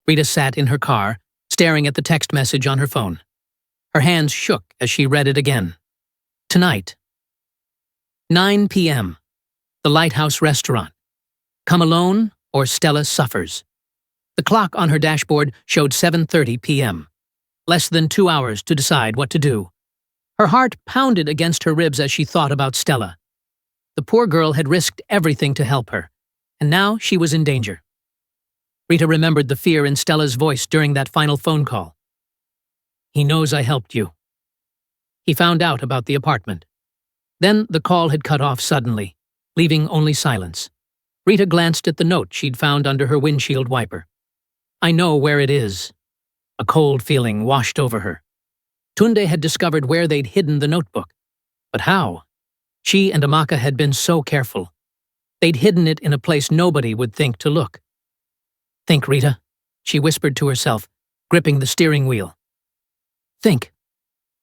Rita sat in her car, staring at the text message on her phone. Her hands shook as she read it again. Tonight. 9 p.m. The Lighthouse Restaurant. Come alone or Stella suffers. The clock on her dashboard showed 7:30 p.m. Less than 2 hours to decide what to do. Her heart pounded against her ribs as she thought about Stella. The poor girl had risked everything to help her, and now she was in danger. Rita remembered the fear in Stella's voice during that final phone call. He knows I helped you. He found out about the apartment. Then the call had cut off suddenly, leaving only silence. Rita glanced at the note she'd found under her windshield wiper. I know where it is. A cold feeling washed over her. Tunde had discovered where they'd hidden the notebook. But how? She and Amaka had been so careful. They'd hidden it in a place nobody would think to look. Think, Rita, she whispered to herself, gripping the steering wheel. Think.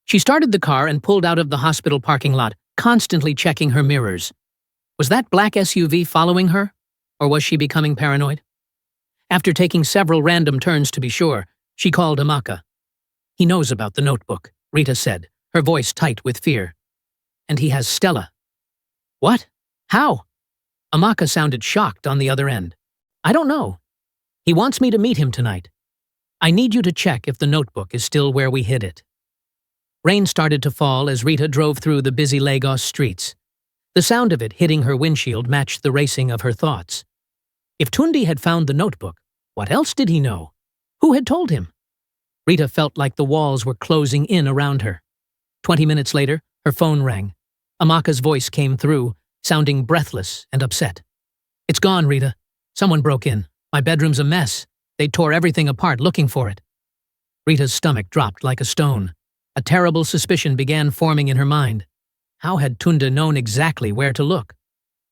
She started the car and pulled out of the hospital parking lot, constantly checking her mirrors. Was that black SUV following her, or was she becoming paranoid? After taking several random turns to be sure, she called Amaka. He knows about the notebook, Rita said, her voice tight with fear. And he has Stella. What? How? Amaka sounded shocked on the other end. I don't know. He wants me to meet him tonight. I need you to check if the notebook is still where we hid it. Rain started to fall as Rita drove through the busy Lagos streets. The sound of it hitting her windshield matched the racing of her thoughts. If Tunde had found the notebook, what else did he know? Who had told him? Rita felt like the walls were closing in around her. 20 minutes later, her phone rang. Amaka's voice came through, sounding breathless and upset. It's gone, Rita. Someone broke in. My bedroom's a mess. They tore everything apart looking for it. Rita's stomach dropped like a stone. A terrible suspicion began forming in her mind. How had Tunde known exactly where to look?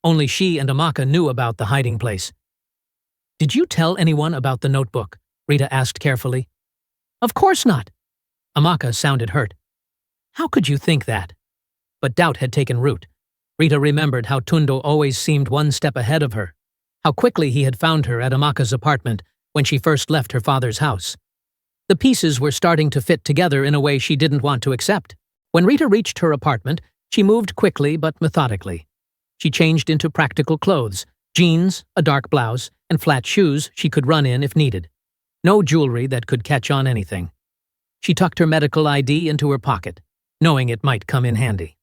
Only she and Amaka knew about the hiding place. Did you tell anyone about the notebook? Rita asked carefully. Of course not. Amaka sounded hurt. How could you think that? But doubt had taken root. Rita remembered how Tunde always seemed one step ahead of her. How quickly he had found her at Amaka's apartment when she first left her father's house. The pieces were starting to fit together in a way she didn't want to accept. When Rita reached her apartment, she moved quickly but methodically. She changed into practical clothes, jeans, a dark blouse, and flat shoes she could run in if needed. No jewelry that could catch on anything. She tucked her medical ID into her pocket, knowing it might come in handy.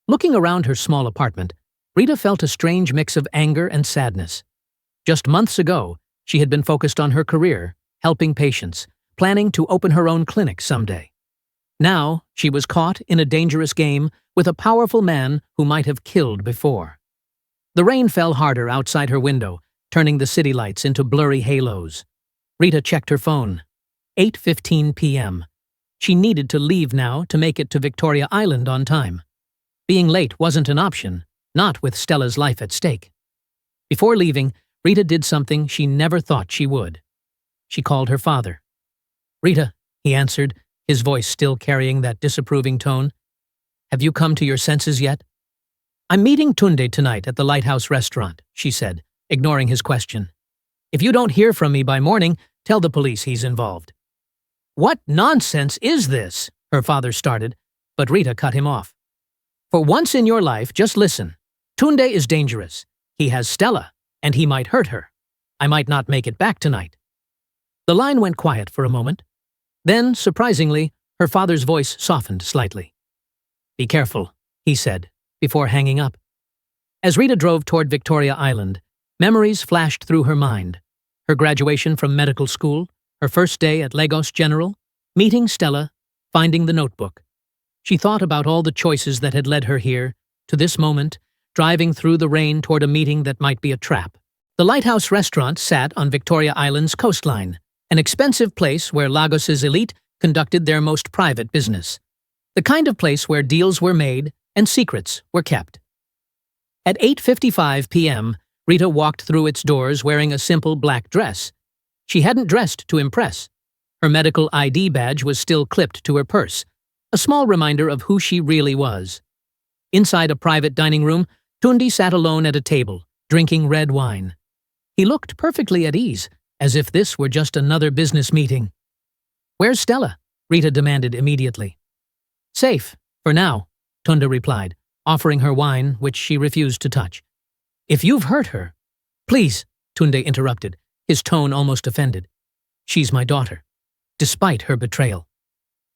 Looking around her small apartment, Rita felt a strange mix of anger and sadness. Just months ago, she had been focused on her career, helping patients, planning to open her own clinic someday. Now, she was caught in a dangerous game with a powerful man who might have killed before. The rain fell harder outside her window, turning the city lights into blurry halos. Rita checked her phone. 8:15 p.m. She needed to leave now to make it to Victoria Island on time. Being late wasn't an option, not with Stella's life at stake. Before leaving, Rita did something she never thought she would. She called her father. Rita, he answered, his voice still carrying that disapproving tone. Have you come to your senses yet? I'm meeting Tunde tonight at the Lighthouse Restaurant, she said, ignoring his question. If you don't hear from me by morning, tell the police he's involved. What nonsense is this? Her father started, but Rita cut him off. For once in your life, just listen. Tunde is dangerous. He has Stella, and he might hurt her. I might not make it back tonight. The line went quiet for a moment. Then, surprisingly, her father's voice softened slightly. Be careful, he said, before hanging up. As Rita drove toward Victoria Island, memories flashed through her mind. Her graduation from medical school, her first day at Lagos General, meeting Stella, finding the notebook. She thought about all the choices that had led her here, to this moment, driving through the rain toward a meeting that might be a trap. The Lighthouse Restaurant sat on Victoria Island's coastline, an expensive place where Lagos's elite conducted their most private business. The kind of place where deals were made and secrets were kept. At 8:55 p.m., Rita walked through its doors wearing a simple black dress. She hadn't dressed to impress. Her medical ID badge was still clipped to her purse, a small reminder of who she really was. Inside a private dining room, Tunde sat alone at a table, drinking red wine. He looked perfectly at ease, as if this were just another business meeting. "Where's Stella?" Rita demanded immediately. "Safe, for now," Tunda replied, offering her wine, which she refused to touch. "If you've hurt her—" "Please," Tunde interrupted, his tone almost offended. "She's my daughter, despite her betrayal."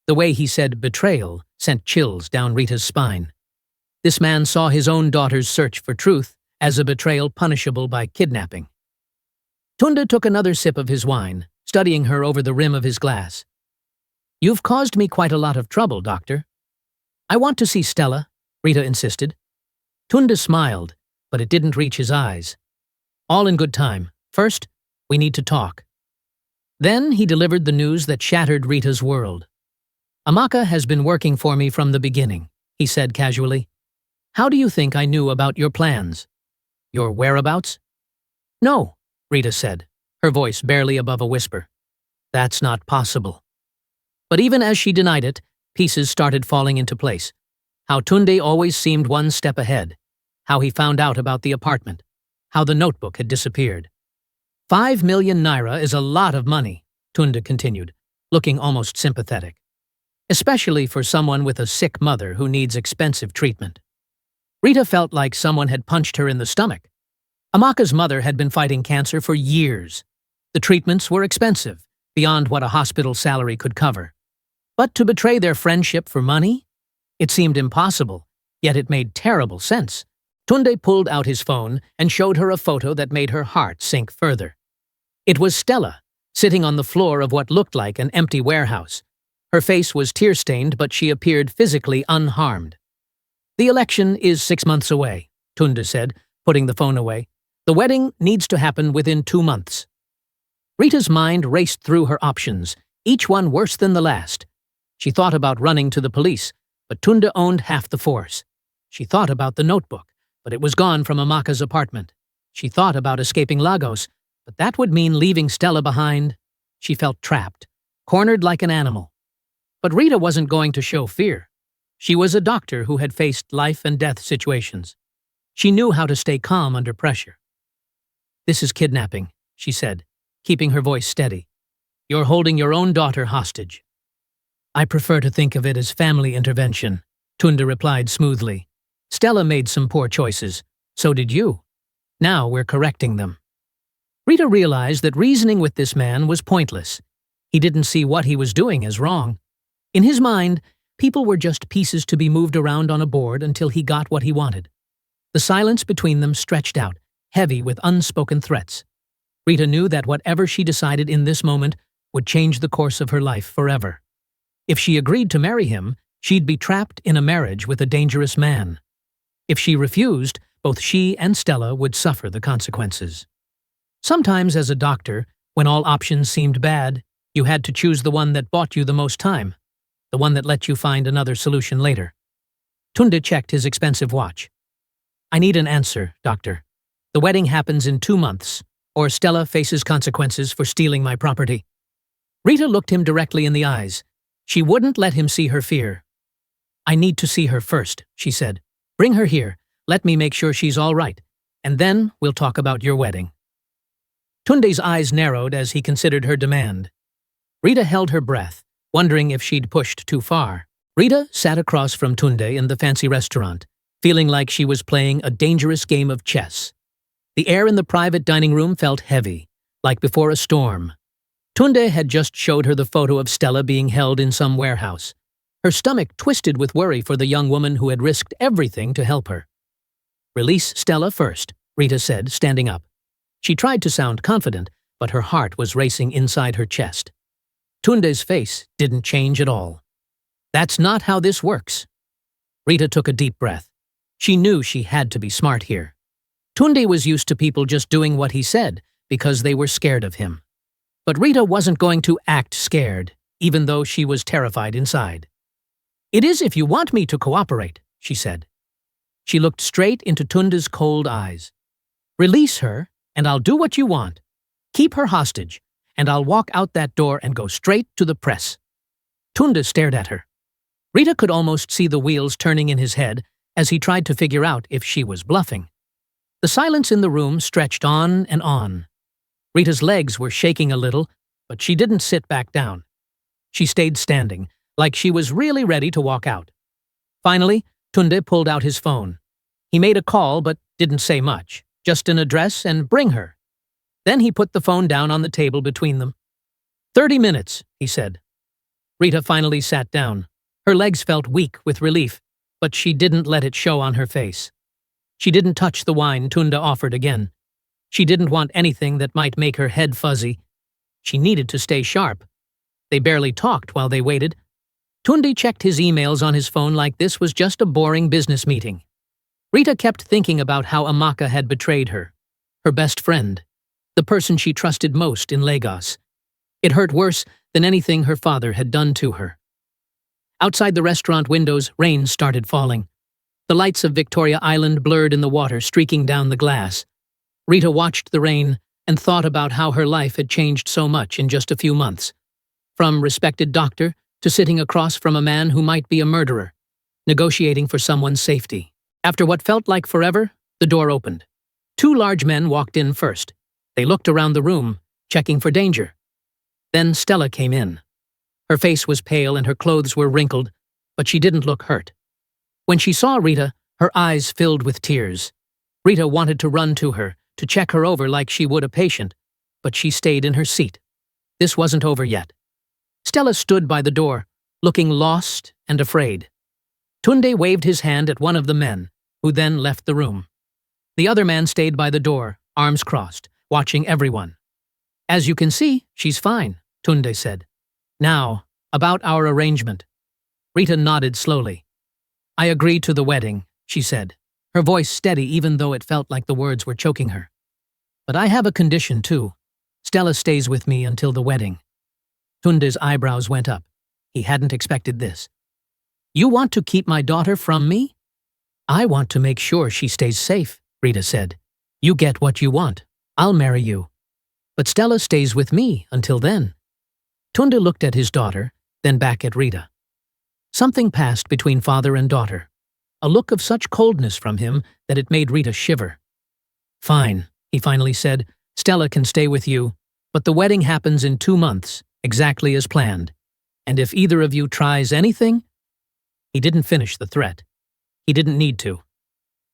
The way he said betrayal sent chills down Rita's spine. This man saw his own daughter's search for truth as a betrayal punishable by kidnapping. Tunda took another sip of his wine, studying her over the rim of his glass. "You've caused me quite a lot of trouble, Doctor." "I want to see Stella," Rita insisted. Tunda smiled, but it didn't reach his eyes. "All in good time. First, we need to talk." Then he delivered the news that shattered Rita's world. "Amaka has been working for me from the beginning," he said casually. "How do you think I knew about your plans? Your whereabouts?" "No," Rita said, her voice barely above a whisper. "That's not possible." But even as she denied it, pieces started falling into place. How Tunde always seemed one step ahead. How he found out about the apartment. How the notebook had disappeared. 5 million naira is a lot of money, Tunde continued, looking almost sympathetic. Especially for someone with a sick mother who needs expensive treatment. Rita felt like someone had punched her in the stomach. Amaka's mother had been fighting cancer for years. The treatments were expensive, beyond what a hospital salary could cover. But to betray their friendship for money? It seemed impossible, yet it made terrible sense. Tunde pulled out his phone and showed her a photo that made her heart sink further. It was Stella, sitting on the floor of what looked like an empty warehouse. Her face was tear-stained, but she appeared physically unharmed. "The election is 6 months away," Tunde said, putting the phone away. "The wedding needs to happen within 2 months." Rita's mind raced through her options, each one worse than the last. She thought about running to the police, but Tunde owned half the force. She thought about the notebook, but it was gone from Amaka's apartment. She thought about escaping Lagos, but that would mean leaving Stella behind. She felt trapped, cornered like an animal. But Rita wasn't going to show fear. She was a doctor who had faced life-and-death situations. She knew how to stay calm under pressure. "This is kidnapping," she said, keeping her voice steady. "You're holding your own daughter hostage." "I prefer to think of it as family intervention," Tunde replied smoothly. "Stella made some poor choices. So did you. Now we're correcting them." Rita realized that reasoning with this man was pointless. He didn't see what he was doing as wrong. In his mind, people were just pieces to be moved around on a board until he got what he wanted. The silence between them stretched out, heavy with unspoken threats. Rita knew that whatever she decided in this moment would change the course of her life forever. If she agreed to marry him, she'd be trapped in a marriage with a dangerous man. If she refused, both she and Stella would suffer the consequences. Sometimes as a doctor, when all options seemed bad, you had to choose the one that bought you the most time, the one that let you find another solution later. Tunde checked his expensive watch. "I need an answer, doctor. The wedding happens in 2 months, or Stella faces consequences for stealing my property." Rita looked him directly in the eyes. She wouldn't let him see her fear. "I need to see her first," she said. "Bring her here, let me make sure she's all right, and then we'll talk about your wedding." Tunde's eyes narrowed as he considered her demand. Rita held her breath, wondering if she'd pushed too far. Rita sat across from Tunde in the fancy restaurant, feeling like she was playing a dangerous game of chess. The air in the private dining room felt heavy, like before a storm. Tunde had just showed her the photo of Stella being held in some warehouse. Her stomach twisted with worry for the young woman who had risked everything to help her. "Release Stella first," Rita said, standing up. She tried to sound confident, but her heart was racing inside her chest. Tunde's face didn't change at all. "That's not how this works." Rita took a deep breath. She knew she had to be smart here. Tunde was used to people just doing what he said because they were scared of him. But Rita wasn't going to act scared, even though she was terrified inside. "It is if you want me to cooperate," she said. She looked straight into Tunde's cold eyes. "Release her, and I'll do what you want. Keep her hostage, and I'll walk out that door and go straight to the press." Tunde stared at her. Rita could almost see the wheels turning in his head as he tried to figure out if she was bluffing. The silence in the room stretched on and on. Rita's legs were shaking a little, but she didn't sit back down. She stayed standing, like she was really ready to walk out. Finally, Tunde pulled out his phone. He made a call but didn't say much, just an address and bring her. Then he put the phone down on the table between them. 30 minutes, he said. Rita finally sat down. Her legs felt weak with relief, but she didn't let it show on her face. She didn't touch the wine Tunde offered again. She didn't want anything that might make her head fuzzy. She needed to stay sharp. They barely talked while they waited. Tunde checked his emails on his phone like this was just a boring business meeting. Rita kept thinking about how Amaka had betrayed her. Her best friend. The person she trusted most in Lagos. It hurt worse than anything her father had done to her. Outside the restaurant windows, rain started falling. The lights of Victoria Island blurred in the water, streaking down the glass. Rita watched the rain and thought about how her life had changed so much in just a few months. From respected doctor to sitting across from a man who might be a murderer, negotiating for someone's safety. After what felt like forever, the door opened. 2 large men walked in first. They looked around the room, checking for danger. Then Stella came in. Her face was pale and her clothes were wrinkled, but she didn't look hurt. When she saw Rita, her eyes filled with tears. Rita wanted to run to her, to check her over like she would a patient, but she stayed in her seat. This wasn't over yet. Stella stood by the door, looking lost and afraid. Tunde waved his hand at one of the men, who then left the room. The other man stayed by the door, arms crossed, watching everyone. As you can see, she's fine, Tunde said. Now, about our arrangement. Rita nodded slowly. I agree to the wedding, she said, her voice steady even though it felt like the words were choking her. But I have a condition too. Stella stays with me until the wedding. Tunde's eyebrows went up. He hadn't expected this. You want to keep my daughter from me? I want to make sure she stays safe, Rita said. You get what you want. I'll marry you. But Stella stays with me until then. Tunde looked at his daughter, then back at Rita. Something passed between father and daughter. A look of such coldness from him that it made Rita shiver. Fine, he finally said. Stella can stay with you, but the wedding happens in 2 months, exactly as planned. And if either of you tries anything... He didn't finish the threat. He didn't need to.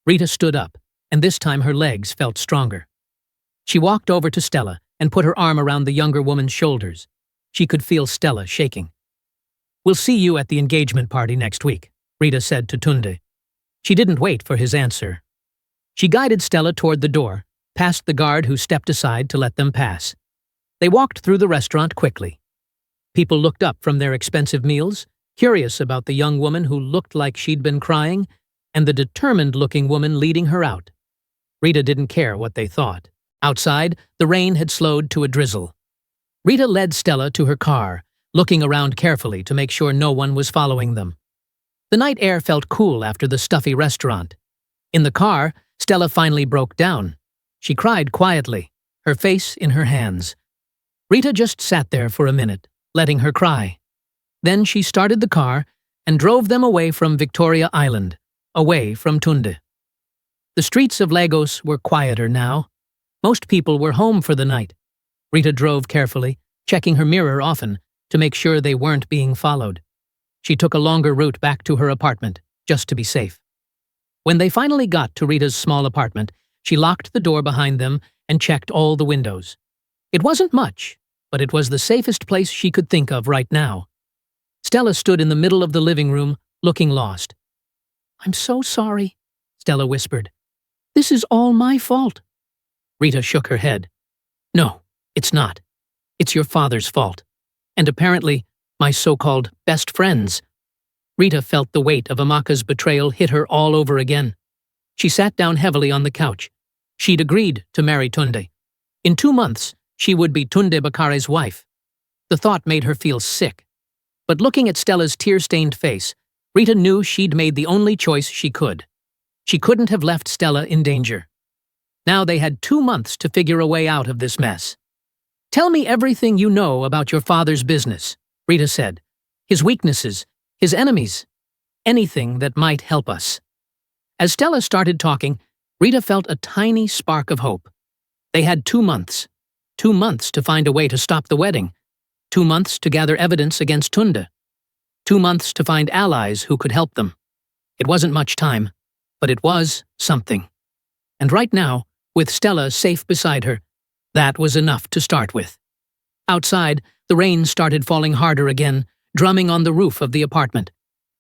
Rita stood up, and this time her legs felt stronger. She walked over to Stella and put her arm around the younger woman's shoulders. She could feel Stella shaking. We'll see you at the engagement party next week, Rita said to Tunde. She didn't wait for his answer. She guided Stella toward the door, past the guard who stepped aside to let them pass. They walked through the restaurant quickly. People looked up from their expensive meals, curious about the young woman who looked like she'd been crying, and the determined-looking woman leading her out. Rita didn't care what they thought. Outside, the rain had slowed to a drizzle. Rita led Stella to her car, looking around carefully to make sure no one was following them. The night air felt cool after the stuffy restaurant. In the car, Stella finally broke down. She cried quietly, her face in her hands. Rita just sat there for a minute, letting her cry. Then she started the car and drove them away from Victoria Island, away from Tunde. The streets of Lagos were quieter now. Most people were home for the night. Rita drove carefully, checking her mirror often to make sure they weren't being followed. She took a longer route back to her apartment, just to be safe. When they finally got to Rita's small apartment, she locked the door behind them and checked all the windows. It wasn't much, but it was the safest place she could think of right now. Stella stood in the middle of the living room, looking lost. I'm so sorry, Stella whispered. This is all my fault. Rita shook her head. No, it's not. It's your father's fault. And apparently, my so-called best friends. Rita felt the weight of Amaka's betrayal hit her all over again. She sat down heavily on the couch. She'd agreed to marry Tunde. In 2 months, she would be Tunde Bakare's wife. The thought made her feel sick. But looking at Stella's tear-stained face, Rita knew she'd made the only choice she could. She couldn't have left Stella in danger. Now they had 2 months to figure a way out of this mess. Tell me everything you know about your father's business, Rita said. His weaknesses, his enemies, anything that might help us. As Stella started talking, Rita felt a tiny spark of hope. They had 2 months. 2 months to find a way to stop the wedding. 2 months to gather evidence against Tunde. 2 months to find allies who could help them. It wasn't much time, but it was something. And right now, with Stella safe beside her, that was enough to start with. Outside, the rain started falling harder again, drumming on the roof of the apartment.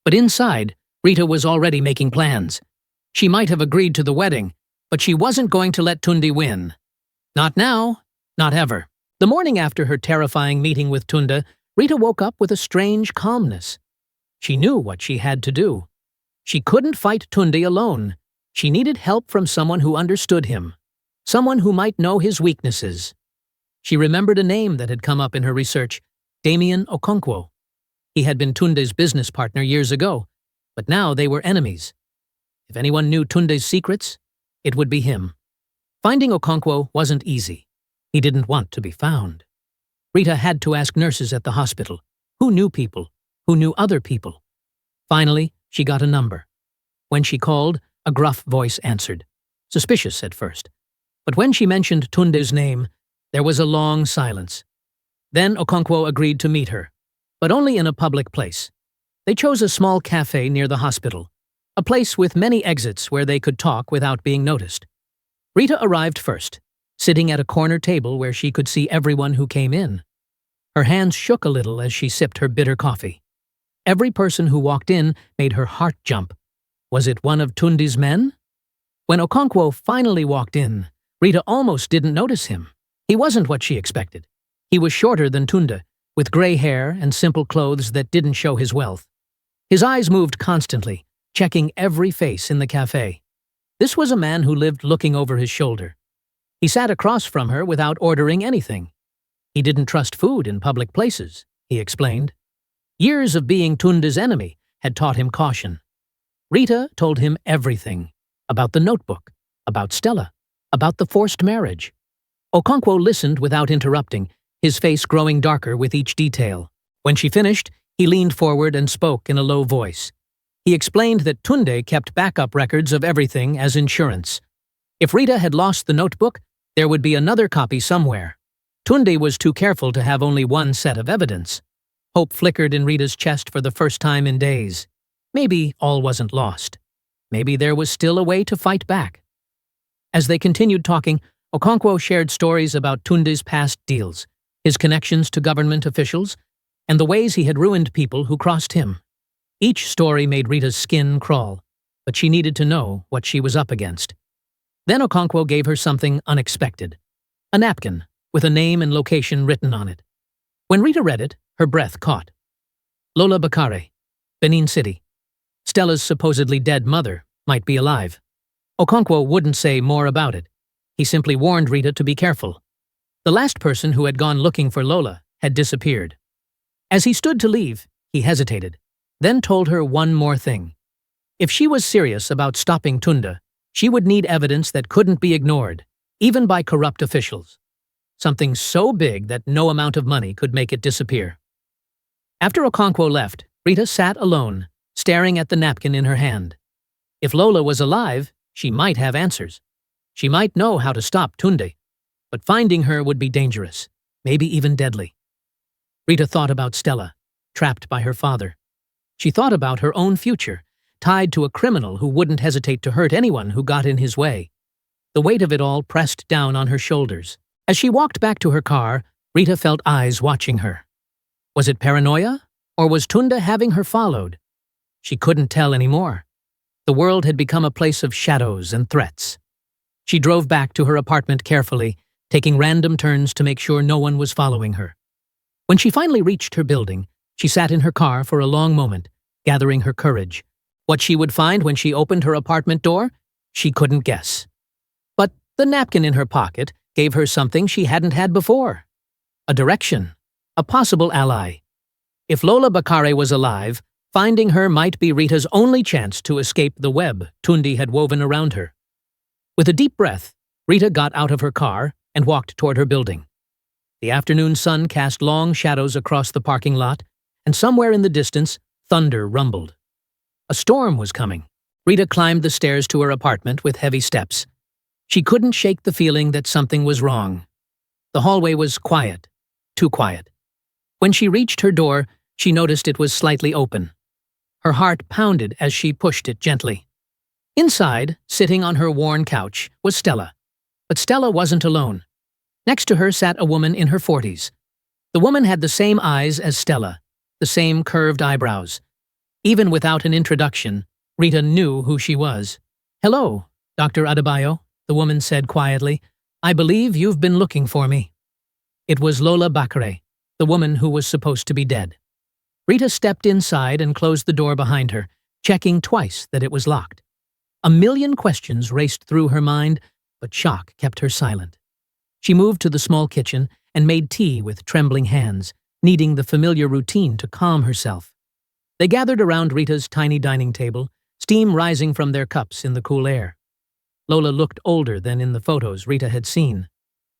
But inside, Rita was already making plans. She might have agreed to the wedding, but she wasn't going to let Tunde win. Not now, not ever. The morning after her terrifying meeting with Tunde, Rita woke up with a strange calmness. She knew what she had to do. She couldn't fight Tunde alone. She needed help from someone who understood him, someone who might know his weaknesses. She remembered a name that had come up in her research, Damien Okonkwo. He had been Tunde's business partner years ago, but now they were enemies. If anyone knew Tunde's secrets, it would be him. Finding Okonkwo wasn't easy. He didn't want to be found. Rita had to ask nurses at the hospital, who knew people, who knew other people. Finally, she got a number. When she called, a gruff voice answered, suspicious at first. But when she mentioned Tunde's name, there was a long silence. Then Okonkwo agreed to meet her, but only in a public place. They chose a small cafe near the hospital, a place with many exits where they could talk without being noticed. Rita arrived first, sitting at a corner table where she could see everyone who came in. Her hands shook a little as she sipped her bitter coffee. Every person who walked in made her heart jump. Was it one of Tunde's men? When Okonkwo finally walked in, Rita almost didn't notice him. He wasn't what she expected. He was shorter than Tunde, with gray hair and simple clothes that didn't show his wealth. His eyes moved constantly, checking every face in the cafe. This was a man who lived looking over his shoulder. He sat across from her without ordering anything. He didn't trust food in public places, he explained. Years of being Tunde's enemy had taught him caution. Rita told him everything, about the notebook, about Stella, about the forced marriage. Okonkwo listened without interrupting, his face growing darker with each detail. When she finished, he leaned forward and spoke in a low voice. He explained that Tunde kept backup records of everything as insurance. If Rita had lost the notebook, there would be another copy somewhere. Tunde was too careful to have only one set of evidence. Hope flickered in Rita's chest for the first time in days. Maybe all wasn't lost. Maybe there was still a way to fight back. As they continued talking, Okonkwo shared stories about Tunde's past deals, his connections to government officials, and the ways he had ruined people who crossed him. Each story made Rita's skin crawl, but she needed to know what she was up against. Then Okonkwo gave her something unexpected, a napkin with a name and location written on it. When Rita read it, her breath caught. Lola Bakare, Benin City. Stella's supposedly dead mother might be alive. Okonkwo wouldn't say more about it. He simply warned Rita to be careful. The last person who had gone looking for Lola had disappeared. As he stood to leave, he hesitated, then told her one more thing. If she was serious about stopping Tunde, she would need evidence that couldn't be ignored, even by corrupt officials. Something so big that no amount of money could make it disappear. After Okonkwo left, Rita sat alone, staring at the napkin in her hand. If Lola was alive, she might have answers. She might know how to stop Tunde, but finding her would be dangerous, maybe even deadly. Rita thought about Stella, trapped by her father. She thought about her own future, tied to a criminal who wouldn't hesitate to hurt anyone who got in his way. The weight of it all pressed down on her shoulders. As she walked back to her car, Rita felt eyes watching her. Was it paranoia, or was Tunde having her followed? She couldn't tell anymore. The world had become a place of shadows and threats. She drove back to her apartment carefully, taking random turns to make sure no one was following her. When she finally reached her building, she sat in her car for a long moment, gathering her courage. What she would find when she opened her apartment door, she couldn't guess. But the napkin in her pocket gave her something she hadn't had before. A direction, a possible ally. If Lola Bakare was alive, finding her might be Rita's only chance to escape the web Tunde had woven around her. With a deep breath, Rita got out of her car and walked toward her building. The afternoon sun cast long shadows across the parking lot, and somewhere in the distance, thunder rumbled. A storm was coming. Rita climbed the stairs to her apartment with heavy steps. She couldn't shake the feeling that something was wrong. The hallway was quiet, too quiet. When she reached her door, she noticed it was slightly open. Her heart pounded as she pushed it gently. Inside, sitting on her worn couch, was Stella. But Stella wasn't alone. Next to her sat a woman in her 40s. The woman had the same eyes as Stella, the same curved eyebrows. Even without an introduction, Rita knew who she was. "Hello, Dr. Adebayo," the woman said quietly. "I believe you've been looking for me." It was Lola Bakare, the woman who was supposed to be dead. Rita stepped inside and closed the door behind her, checking twice that it was locked. A million questions raced through her mind, but shock kept her silent. She moved to the small kitchen and made tea with trembling hands, needing the familiar routine to calm herself. They gathered around Rita's tiny dining table, steam rising from their cups in the cool air. Lola looked older than in the photos Rita had seen.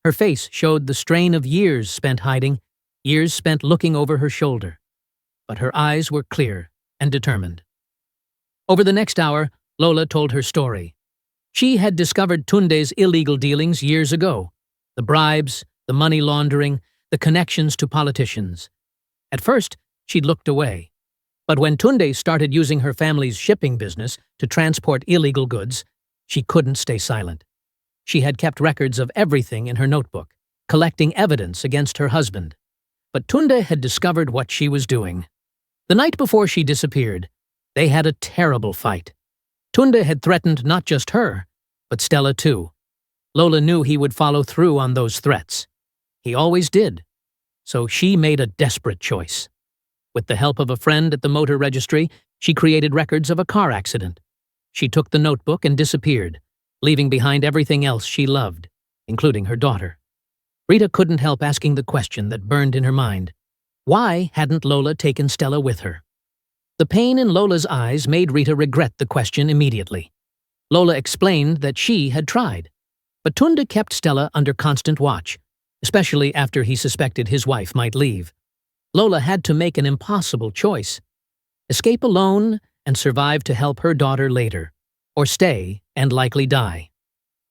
Her face showed the strain of years spent hiding, years spent looking over her shoulder. But her eyes were clear and determined. Over the next hour, Lola told her story. She had discovered Tunde's illegal dealings years ago. The bribes, the money laundering, the connections to politicians. At first, she'd looked away. But when Tunde started using her family's shipping business to transport illegal goods, she couldn't stay silent. She had kept records of everything in her notebook, collecting evidence against her husband. But Tunde had discovered what she was doing. The night before she disappeared, they had a terrible fight. Tunde had threatened not just her, but Stella too. Lola knew he would follow through on those threats. He always did. So she made a desperate choice. With the help of a friend at the motor registry, she created records of a car accident. She took the notebook and disappeared, leaving behind everything else she loved, including her daughter. Rita couldn't help asking the question that burned in her mind. Why hadn't Lola taken Stella with her? The pain in Lola's eyes made Rita regret the question immediately. Lola explained that she had tried, but Tunde kept Stella under constant watch, especially after he suspected his wife might leave. Lola had to make an impossible choice: escape alone and survive to help her daughter later, or stay and likely die.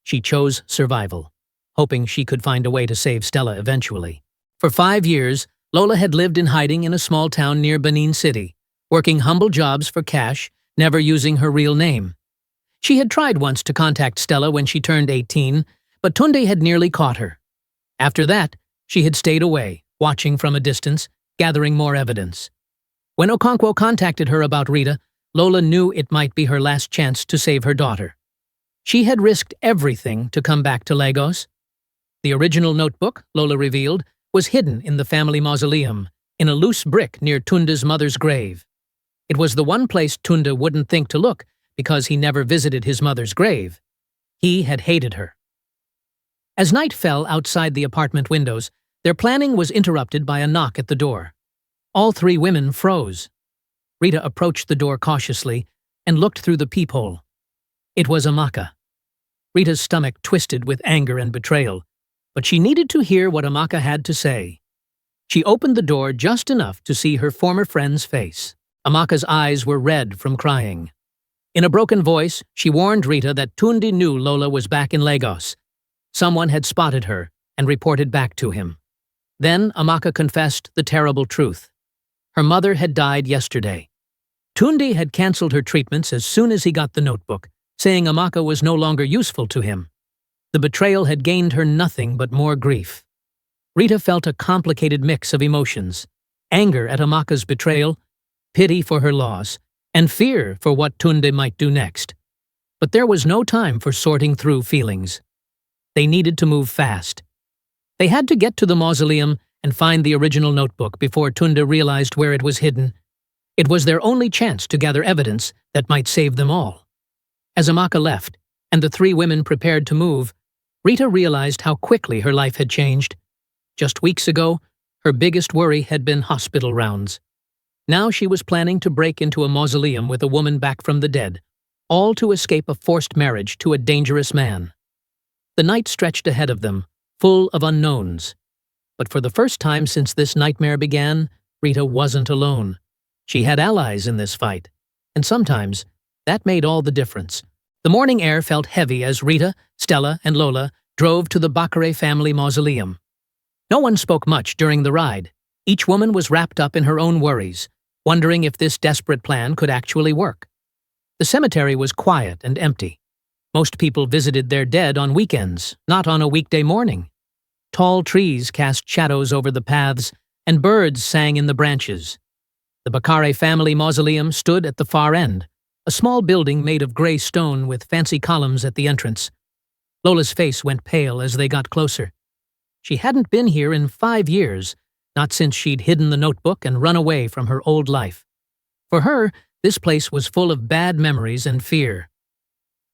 She chose survival, hoping she could find a way to save Stella eventually. For 5 years, Lola had lived in hiding in a small town near Benin City, working humble jobs for cash, never using her real name. She had tried once to contact Stella when she turned 18, but Tunde had nearly caught her. After that, she had stayed away, watching from a distance, gathering more evidence. When Okonkwo contacted her about Rita, Lola knew it might be her last chance to save her daughter. She had risked everything to come back to Lagos. The original notebook, Lola revealed, was hidden in the family mausoleum, in a loose brick near Tunde's mother's grave. It was the one place Tunde wouldn't think to look because he never visited his mother's grave. He had hated her. As night fell outside the apartment windows, their planning was interrupted by a knock at the door. All 3 women froze. Rita approached the door cautiously and looked through the peephole. It was Amaka. Rita's stomach twisted with anger and betrayal, but she needed to hear what Amaka had to say. She opened the door just enough to see her former friend's face. Amaka's eyes were red from crying. In a broken voice, she warned Rita that Tunde knew Lola was back in Lagos. Someone had spotted her and reported back to him. Then Amaka confessed the terrible truth. Her mother had died yesterday. Tunde had cancelled her treatments as soon as he got the notebook, saying Amaka was no longer useful to him. The betrayal had gained her nothing but more grief. Rita felt a complicated mix of emotions: anger at Amaka's betrayal, pity for her loss, and fear for what Tunde might do next. But there was no time for sorting through feelings. They needed to move fast. They had to get to the mausoleum and find the original notebook before Tunde realized where it was hidden. It was their only chance to gather evidence that might save them all. As Amaka left, and the 3 women prepared to move, Rita realized how quickly her life had changed. Just weeks ago, her biggest worry had been hospital rounds. Now she was planning to break into a mausoleum with a woman back from the dead, all to escape a forced marriage to a dangerous man. The night stretched ahead of them, full of unknowns. But for the first time since this nightmare began, Rita wasn't alone. She had allies in this fight, and sometimes that made all the difference. The morning air felt heavy as Rita, Stella, and Lola drove to the Bakare family mausoleum. No one spoke much during the ride. Each woman was wrapped up in her own worries, wondering if this desperate plan could actually work. The cemetery was quiet and empty. Most people visited their dead on weekends, not on a weekday morning. Tall trees cast shadows over the paths, and birds sang in the branches. The Bakare family mausoleum stood at the far end, a small building made of gray stone with fancy columns at the entrance. Lola's face went pale as they got closer. She hadn't been here in 5 years, not since she'd hidden the notebook and run away from her old life. For her, this place was full of bad memories and fear.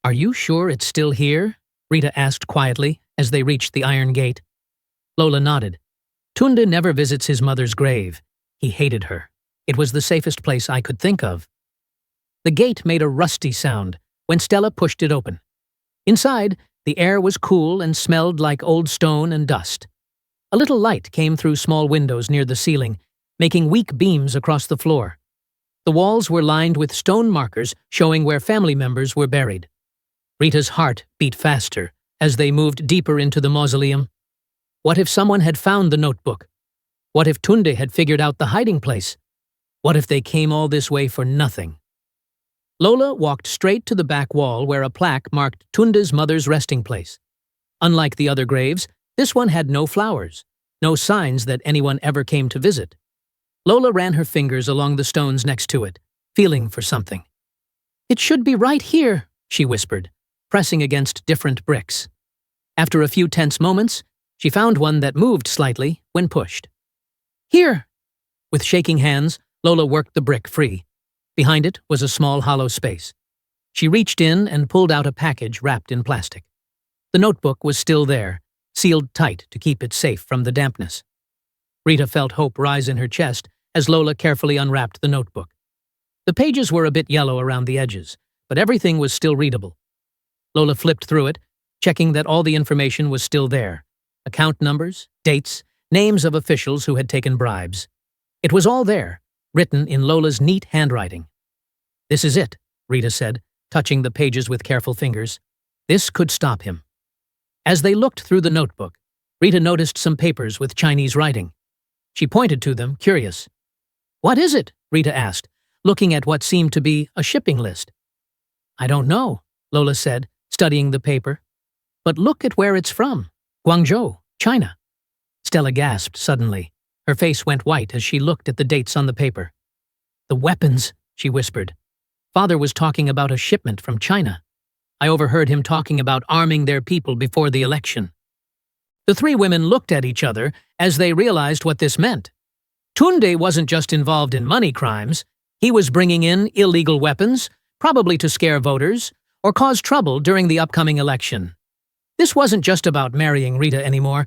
"Are you sure it's still here?" Rita asked quietly as they reached the iron gate. Lola nodded. "Tunde never visits his mother's grave. He hated her. It was the safest place I could think of." The gate made a rusty sound when Stella pushed it open. Inside, the air was cool and smelled like old stone and dust. A little light came through small windows near the ceiling, making weak beams across the floor. The walls were lined with stone markers showing where family members were buried. Rita's heart beat faster as they moved deeper into the mausoleum. What if someone had found the notebook? What if Tunde had figured out the hiding place? What if they came all this way for nothing? Lola walked straight to the back wall where a plaque marked Tunde's mother's resting place. Unlike the other graves, this one had no flowers, no signs that anyone ever came to visit. Lola ran her fingers along the stones next to it, feeling for something. "It should be right here," she whispered, pressing against different bricks. After a few tense moments, she found one that moved slightly when pushed. "Here!" With shaking hands, Lola worked the brick free. Behind it was a small hollow space. She reached in and pulled out a package wrapped in plastic. The notebook was still there, sealed tight to keep it safe from the dampness. Rita felt hope rise in her chest as Lola carefully unwrapped the notebook. The pages were a bit yellow around the edges, but everything was still readable. Lola flipped through it, checking that all the information was still there. Account numbers, dates, names of officials who had taken bribes. It was all there, written in Lola's neat handwriting. "This is it," Rita said, touching the pages with careful fingers. "This could stop him." As they looked through the notebook, Rita noticed some papers with Chinese writing. She pointed to them, curious. "What is it?" Rita asked, looking at what seemed to be a shipping list. "I don't know," Lola said, studying the paper. "But look at where it's from. Guangzhou, China." Stella gasped suddenly. Her face went white as she looked at the dates on the paper. "The weapons," she whispered. "Father was talking about a shipment from China. I overheard him talking about arming their people before the election." The three women looked at each other as they realized what this meant. Tunde wasn't just involved in money crimes. He was bringing in illegal weapons, probably to scare voters, or cause trouble during the upcoming election. This wasn't just about marrying Rita anymore.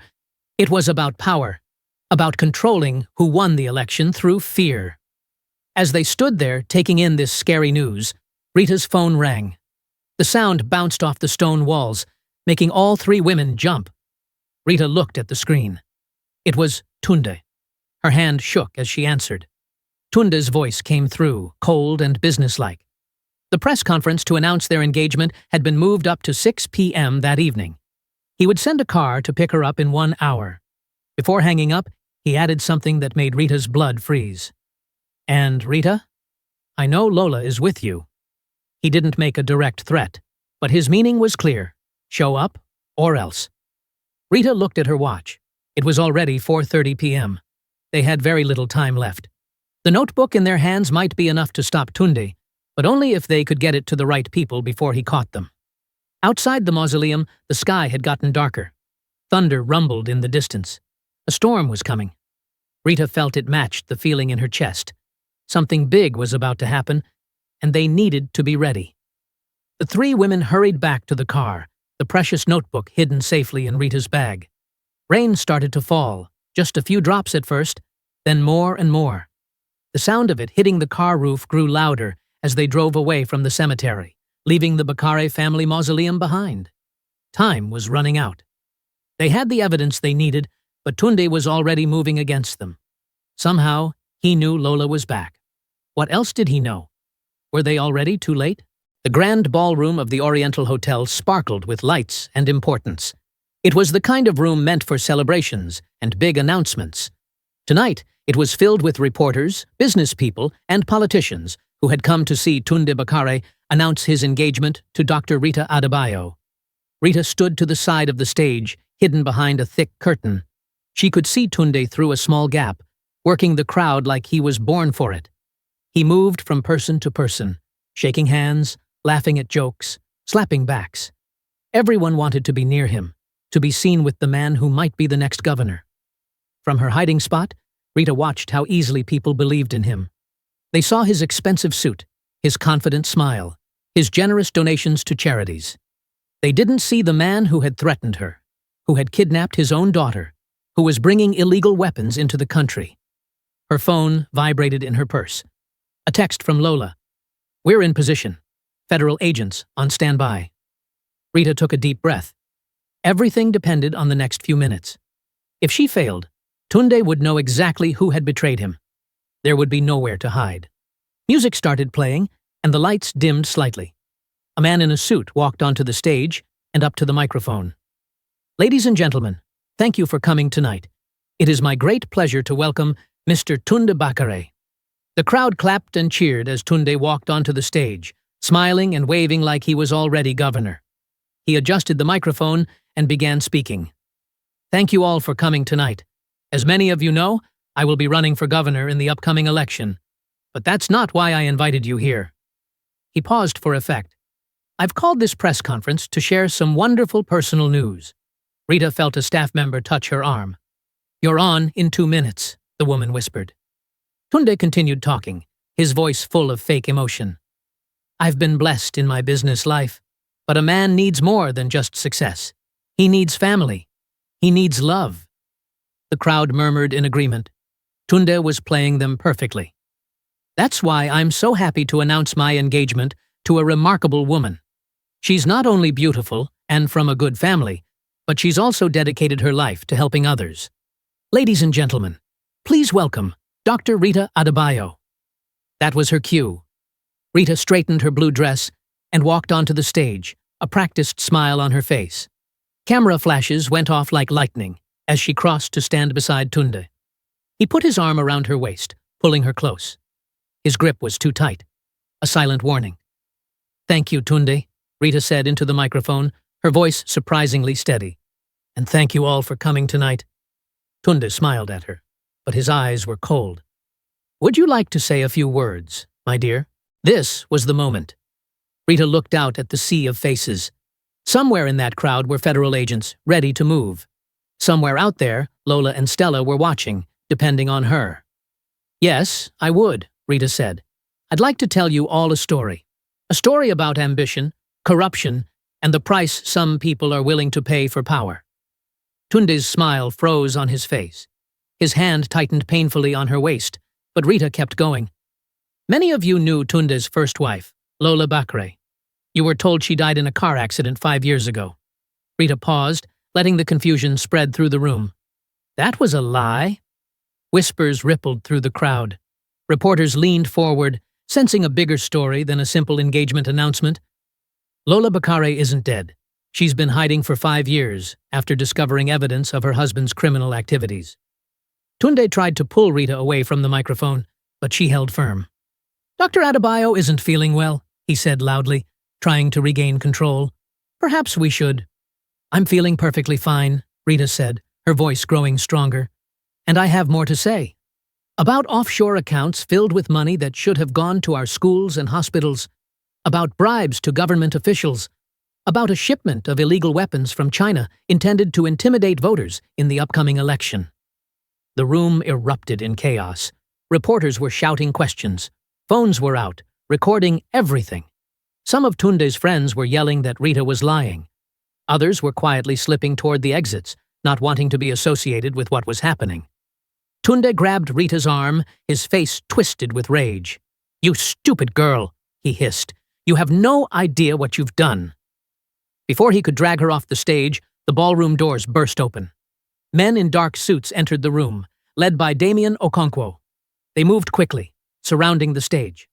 It was about power. About controlling who won the election through fear. As they stood there taking in this scary news, Rita's phone rang. The sound bounced off the stone walls, making all three women jump. Rita looked at the screen. It was Tunde. Her hand shook as she answered. Tunde's voice came through, cold and businesslike. The press conference to announce their engagement had been moved up to 6 p.m. that evening. He would send a car to pick her up in 1 hour. Before hanging up, he added something that made Rita's blood freeze. "And Rita, I know Lola is with you." He didn't make a direct threat, but his meaning was clear. Show up, or else. Rita looked at her watch. It was already 4:30 p.m. They had very little time left. The notebook in their hands might be enough to stop Tunde, but only if they could get it to the right people before he caught them. Outside the mausoleum, the sky had gotten darker. Thunder rumbled in the distance. A storm was coming. Rita felt it matched the feeling in her chest. Something big was about to happen, and they needed to be ready. The three women hurried back to the car, the precious notebook hidden safely in Rita's bag. Rain started to fall, just a few drops at first, then more and more. The sound of it hitting the car roof grew louder as they drove away from the cemetery, leaving the Bakare family mausoleum behind. Time was running out. They had the evidence they needed, but Tunde was already moving against them. Somehow, he knew Lola was back. What else did he know? Were they already too late? The grand ballroom of the Oriental Hotel sparkled with lights and importance. It was the kind of room meant for celebrations and big announcements. Tonight, it was filled with reporters, business people, and politicians who had come to see Tunde Bakare announce his engagement to Dr. Rita Adebayo. Rita stood to the side of the stage, hidden behind a thick curtain. She could see Tunde through a small gap, working the crowd like he was born for it. He moved from person to person, shaking hands, laughing at jokes, slapping backs. Everyone wanted to be near him, to be seen with the man who might be the next governor. From her hiding spot, Rita watched how easily people believed in him. They saw his expensive suit, his confident smile, his generous donations to charities. They didn't see the man who had threatened her, who had kidnapped his own daughter, who was bringing illegal weapons into the country. Her phone vibrated in her purse. A text from Lola. "We're in position. Federal agents on standby." Rita took a deep breath. Everything depended on the next few minutes. If she failed, Tunde would know exactly who had betrayed him. There would be nowhere to hide. Music started playing, and the lights dimmed slightly. A man in a suit walked onto the stage and up to the microphone. "Ladies and gentlemen, thank you for coming tonight. It is my great pleasure to welcome Mr. Tunde Bakare." The crowd clapped and cheered as Tunde walked onto the stage, smiling and waving like he was already governor. He adjusted the microphone and began speaking. "Thank you all for coming tonight. As many of you know, I will be running for governor in the upcoming election. But that's not why I invited you here." He paused for effect. "I've called this press conference to share some wonderful personal news." Rita felt a staff member touch her arm. "You're on in 2 minutes," the woman whispered. Tunde continued talking, his voice full of fake emotion. "I've been blessed in my business life, but a man needs more than just success. He needs family. He needs love." The crowd murmured in agreement. Tunde was playing them perfectly. "That's why I'm so happy to announce my engagement to a remarkable woman. She's not only beautiful and from a good family, but she's also dedicated her life to helping others. Ladies and gentlemen, please welcome Dr. Rita Adebayo." That was her cue. Rita straightened her blue dress and walked onto the stage, a practiced smile on her face. Camera flashes went off like lightning as she crossed to stand beside Tunde. He put his arm around her waist, pulling her close. His grip was too tight. A silent warning. "Thank you, Tunde," Rita said into the microphone, her voice surprisingly steady. "And thank you all for coming tonight." Tunde smiled at her, but his eyes were cold. "Would you like to say a few words, my dear?" This was the moment. Rita looked out at the sea of faces. Somewhere in that crowd were federal agents, ready to move. Somewhere out there, Lola and Stella were watching, depending on her. "Yes, I would," Rita said. "I'd like to tell you all a story. A story about ambition, corruption, and the price some people are willing to pay for power." Tunde's smile froze on his face. His hand tightened painfully on her waist, but Rita kept going. "Many of you knew Tunde's first wife, Lola Bakare. You were told she died in a car accident 5 years ago." Rita paused, letting the confusion spread through the room. "That was a lie." Whispers rippled through the crowd. Reporters leaned forward, sensing a bigger story than a simple engagement announcement. "Lola Bakare isn't dead. She's been hiding for 5 years after discovering evidence of her husband's criminal activities." Tunde tried to pull Rita away from the microphone, but she held firm. "Dr. Adebayo isn't feeling well," he said loudly, trying to regain control. "Perhaps we should." "I'm feeling perfectly fine," Rita said, her voice growing stronger. "And I have more to say. About offshore accounts filled with money that should have gone to our schools and hospitals. About bribes to government officials. About a shipment of illegal weapons from China intended to intimidate voters in the upcoming election." The room erupted in chaos. Reporters were shouting questions. Phones were out, recording everything. Some of Tunde's friends were yelling that Rita was lying. Others were quietly slipping toward the exits, not wanting to be associated with what was happening. Tunde grabbed Rita's arm, his face twisted with rage. "You stupid girl," he hissed. "You have no idea what you've done." Before he could drag her off the stage, the ballroom doors burst open. Men in dark suits entered the room, led by Damien Okonkwo. They moved quickly, surrounding the stage.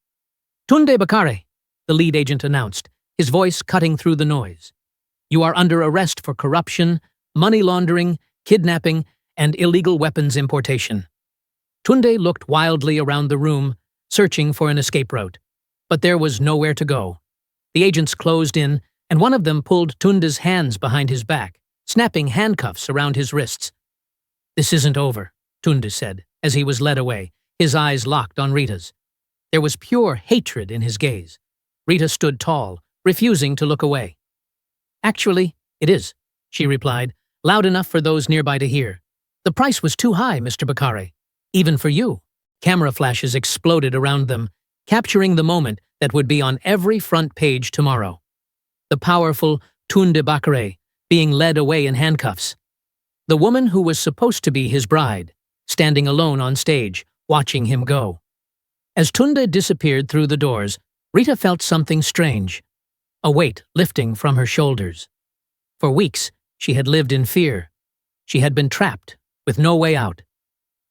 "Tunde Bakare," the lead agent announced, his voice cutting through the noise. "You are under arrest for corruption, money laundering, kidnapping, and illegal weapons importation. Tunde looked wildly around the room, searching for an escape route. But there was nowhere to go. The agents closed in, and one of them pulled Tunde's hands behind his back, snapping handcuffs around his wrists. "This isn't over," Tunde said, as he was led away, his eyes locked on Rita's. There was pure hatred in his gaze. Rita stood tall, refusing to look away. "Actually, it is," she replied, loud enough for those nearby to hear. "The price was too high, Mr. Bakare. Even for you." Camera flashes exploded around them, capturing the moment that would be on every front page tomorrow. The powerful Tunde Bakare being led away in handcuffs. The woman who was supposed to be his bride, standing alone on stage, watching him go. As Tunde disappeared through the doors, Rita felt something strange, a weight lifting from her shoulders. For weeks, she had lived in fear. She had been trapped, with no way out.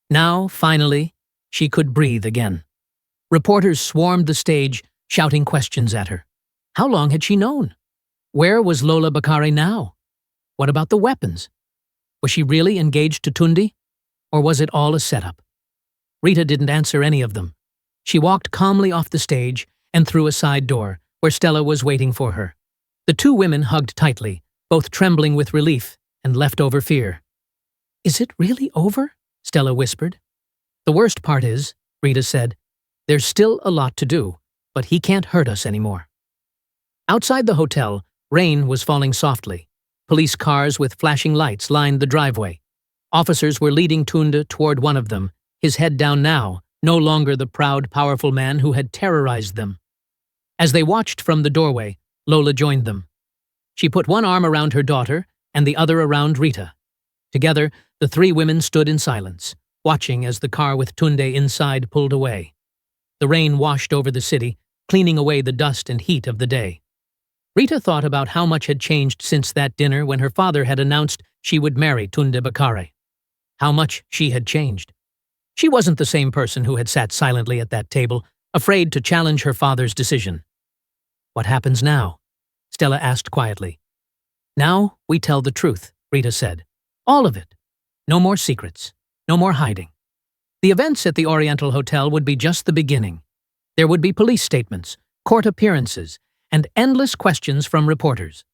Now, finally, she could breathe again. Reporters swarmed the stage, shouting questions at her. How long had she known? Where was Lola Bakare now? What about the weapons? Was she really engaged to Tunde? Or was it all a setup? Rita didn't answer any of them. She walked calmly off the stage and through a side door, where Stella was waiting for her. The two women hugged tightly, both trembling with relief and leftover fear. "Is it really over?" Stella whispered. "The worst part is," Rita said, "there's still a lot to do, but he can't hurt us anymore." Outside the hotel, rain was falling softly. Police cars with flashing lights lined the driveway. Officers were leading Tunde toward one of them, his head down now, no longer the proud, powerful man who had terrorized them. As they watched from the doorway, Lola joined them. She put one arm around her daughter and the other around Rita. Together, the three women stood in silence, watching as the car with Tunde inside pulled away. The rain washed over the city, cleaning away the dust and heat of the day. Rita thought about how much had changed since that dinner when her father had announced she would marry Tunde Bakare. How much she had changed. She wasn't the same person who had sat silently at that table, afraid to challenge her father's decision. "What happens now?" Stella asked quietly. "Now we tell the truth," Rita said. "All of it. No more secrets. No more hiding." The events at the Oriental Hotel would be just the beginning. There would be police statements, court appearances, and endless questions from reporters.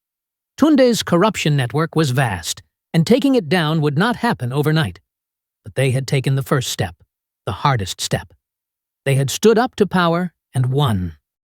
Tunde's corruption network was vast, and taking it down would not happen overnight. But they had taken the first step, the hardest step. They had stood up to power and won.